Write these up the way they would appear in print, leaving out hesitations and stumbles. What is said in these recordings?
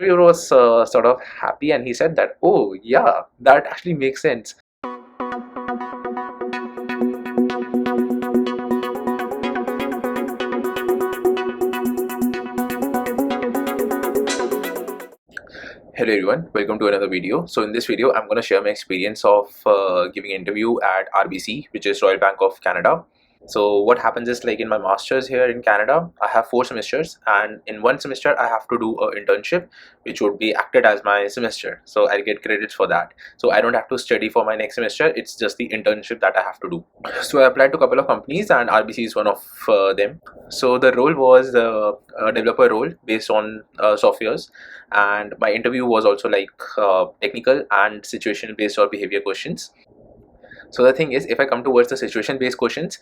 interviewer was sort of happy, and he said that, oh yeah, that actually makes sense. Hello everyone, welcome to another video. So in this video I'm going to share my experience of giving an interview at RBC, which is Royal Bank of Canada. So what happens is, like, in my masters here in Canada, I have 4 semesters, and in one semester I have to do an internship which would be acted as my semester, so I get credits for that. So I don't have to study for my next semester, it's just the internship that I have to do. So I applied to a couple of companies and RBC is one of them. So the role was the developer role based on softwares, and my interview was also like technical and situation based or behavior questions. So the thing is, if I come towards the situation based questions,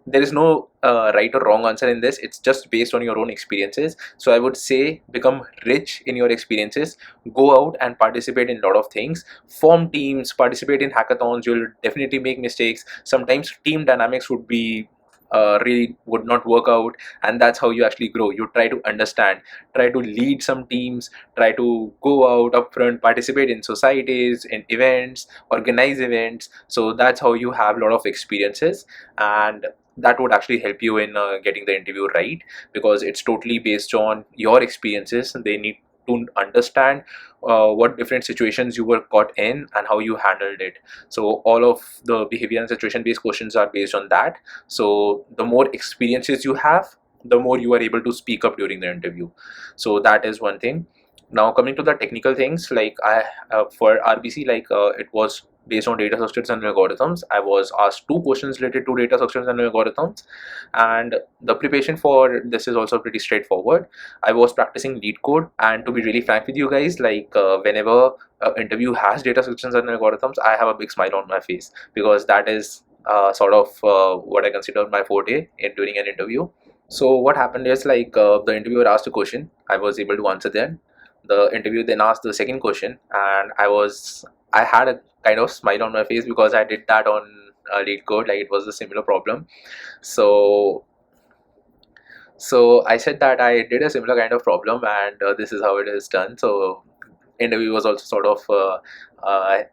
there is no right or wrong answer in this. It's just based on your own experiences. So I would say, become rich in your experiences, go out and participate in a lot of things, form teams, participate in hackathons. You'll definitely make mistakes. Sometimes team dynamics would be really would not work out, and that's how you actually grow. You try to understand, try to lead some teams, try to go out upfront, participate in societies, in events, organize events. So that's how you have a lot of experiences, and that would actually help you in getting the interview right, because it's totally based on your experiences. They need to understand what different situations you were caught in and how you handled it. So all of the behavior and situation based questions are based on that. So the more experiences you have, the more you are able to speak up during the interview. So that is one thing. Now coming to the technical things, like I for RBC, like it was based on data structures and algorithms. I was asked 2 questions related to data structures and algorithms, and the preparation for this is also pretty straightforward. I was practicing lead code, and to be really frank with you guys, like whenever interview has data structures and algorithms, I have a big smile on my face, because that is sort of what I consider my forte in during an interview. So what happened is, like the interviewer asked a question, I was able to answer that. The interview then asked the second question, and I had a kind of smile on my face, because I did that on lead code, like it was a similar problem. So I said that I did a similar kind of problem, and this is how it is done. So interview was also sort of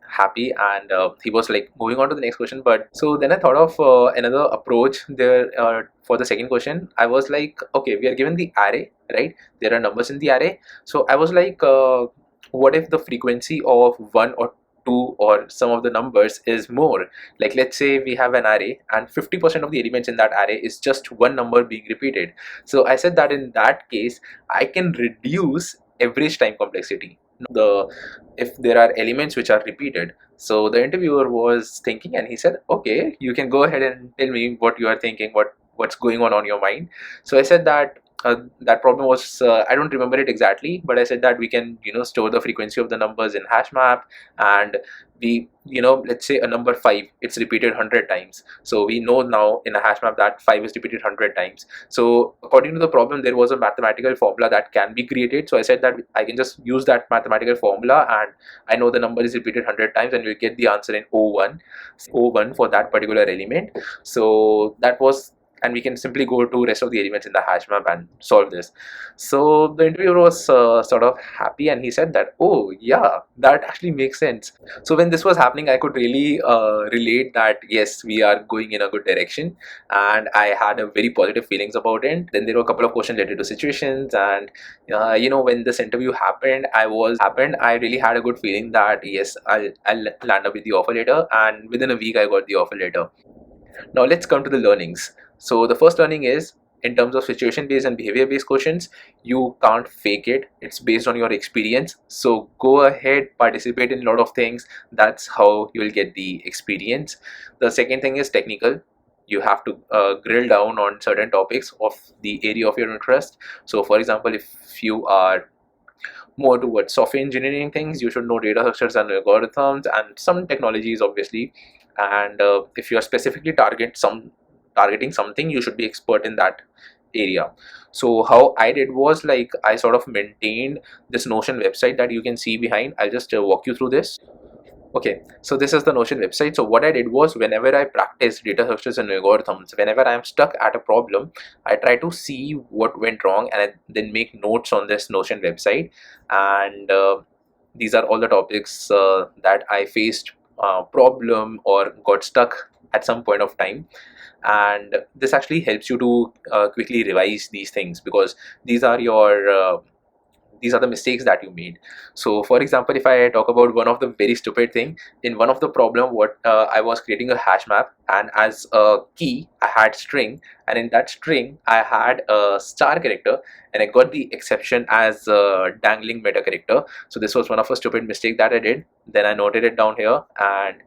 happy, and he was like moving on to the next question. But so then I thought of another approach there. For the second question, I was like, okay, we are given the array, right? There are numbers in the array. So I was like, what if the frequency of 1 or 2 or some of the numbers is more? Like, let's say we have an array and 50% of the elements in that array is just one number being repeated. So I said that in that case, I can reduce average time complexity, if there are elements which are repeated. So the interviewer was thinking, and he said, okay, you can go ahead and tell me what you are thinking, what's going on your mind. So I said that that problem was, I don't remember it exactly, but I said that we can store the frequency of the numbers in hash map, and we let's say a number 5, it's repeated 100 times. So we know now in a hash map that 5 is repeated 100 times. So according to the problem, there was a mathematical formula that can be created. So I said that I can just use that mathematical formula, and I know the number is repeated 100 times, and we'll get the answer in O1 for that particular element. So that was, and we can simply go to rest of the elements in the hash map and solve this. So the interviewer was sort of happy, and he said that, oh yeah, that actually makes sense. So when this was happening, I could really relate that yes, we are going in a good direction, and I had a very positive feelings about it. Then there were a couple of questions related to situations, and when this interview happened, I really had a good feeling that yes, I'll land up with the offer letter, and within a week I got the offer letter. Now let's come to the learnings. So the first learning is, in terms of situation based and behavior based questions, you can't fake it. It's based on your experience. So go ahead, participate in a lot of things. That's how you will get the experience. The second thing is technical. You have to grill down on certain topics of the area of your interest. So for example, if you are more towards software engineering things, you should know data structures and algorithms and some technologies, obviously. And if you are specifically targeting something, you should be expert in that area. So how I did was, like, I sort of maintained this Notion website that you can see behind. I'll just walk you through this. Okay, so this is the Notion website. So what I did was, whenever I practice data structures and algorithms, whenever I am stuck at a problem, I try to see what went wrong and then make notes on this Notion website. And these are all the topics that I faced problem or got stuck at some point of time. And this actually helps you to quickly revise these things, because these are your these are the mistakes that you made. So for example, if I talk about one of the very stupid thing, in one of the problem, what I was creating a hash map, and as a key I had string, and in that string I had a star character, and I got the exception as dangling meta character. So this was one of a stupid mistake that I did. Then I noted it down here, and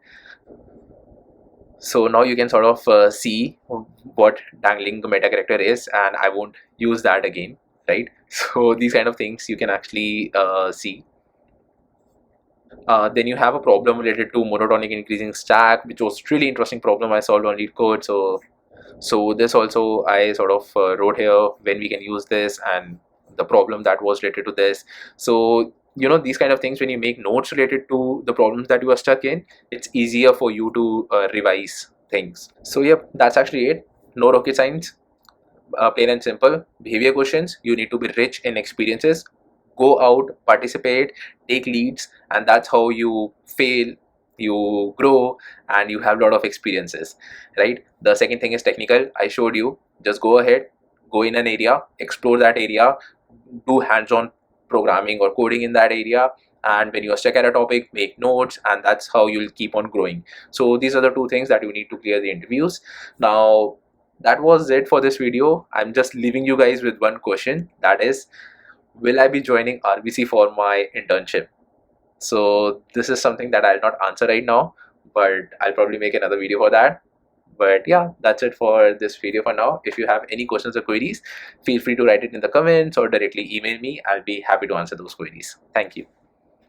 so now you can sort of see what dangling meta character is, and I won't use that again, right? So these kind of things you can actually see. Then you have a problem related to monotonic increasing stack, which was really interesting problem I solved on LeetCode. So this also I sort of wrote here when we can use this, and the problem that was related to this. So these kind of things, when you make notes related to the problems that you are stuck in, it's easier for you to revise things. So yep, that's actually it. No rocket science, plain and simple behavior questions. You need to be rich in experiences, go out, participate, take leads, and that's how you fail, you grow, and you have a lot of experiences, right? The second thing is technical. I showed you, just go ahead, go in an area, explore that area, do hands-on programming or coding in that area, and when you're stuck at a topic, make notes, and that's how you'll keep on growing. So these are the two things that you need to clear the interviews. Now that was it for this video. I'm just leaving you guys with one question, that is, will I be joining RBC for my internship? So this is something that I'll not answer right now, but I'll probably make another video for that. But yeah, that's it for this video for now. If you have any questions or queries, feel free to write it in the comments or directly email me. I'll be happy to answer those queries. Thank you.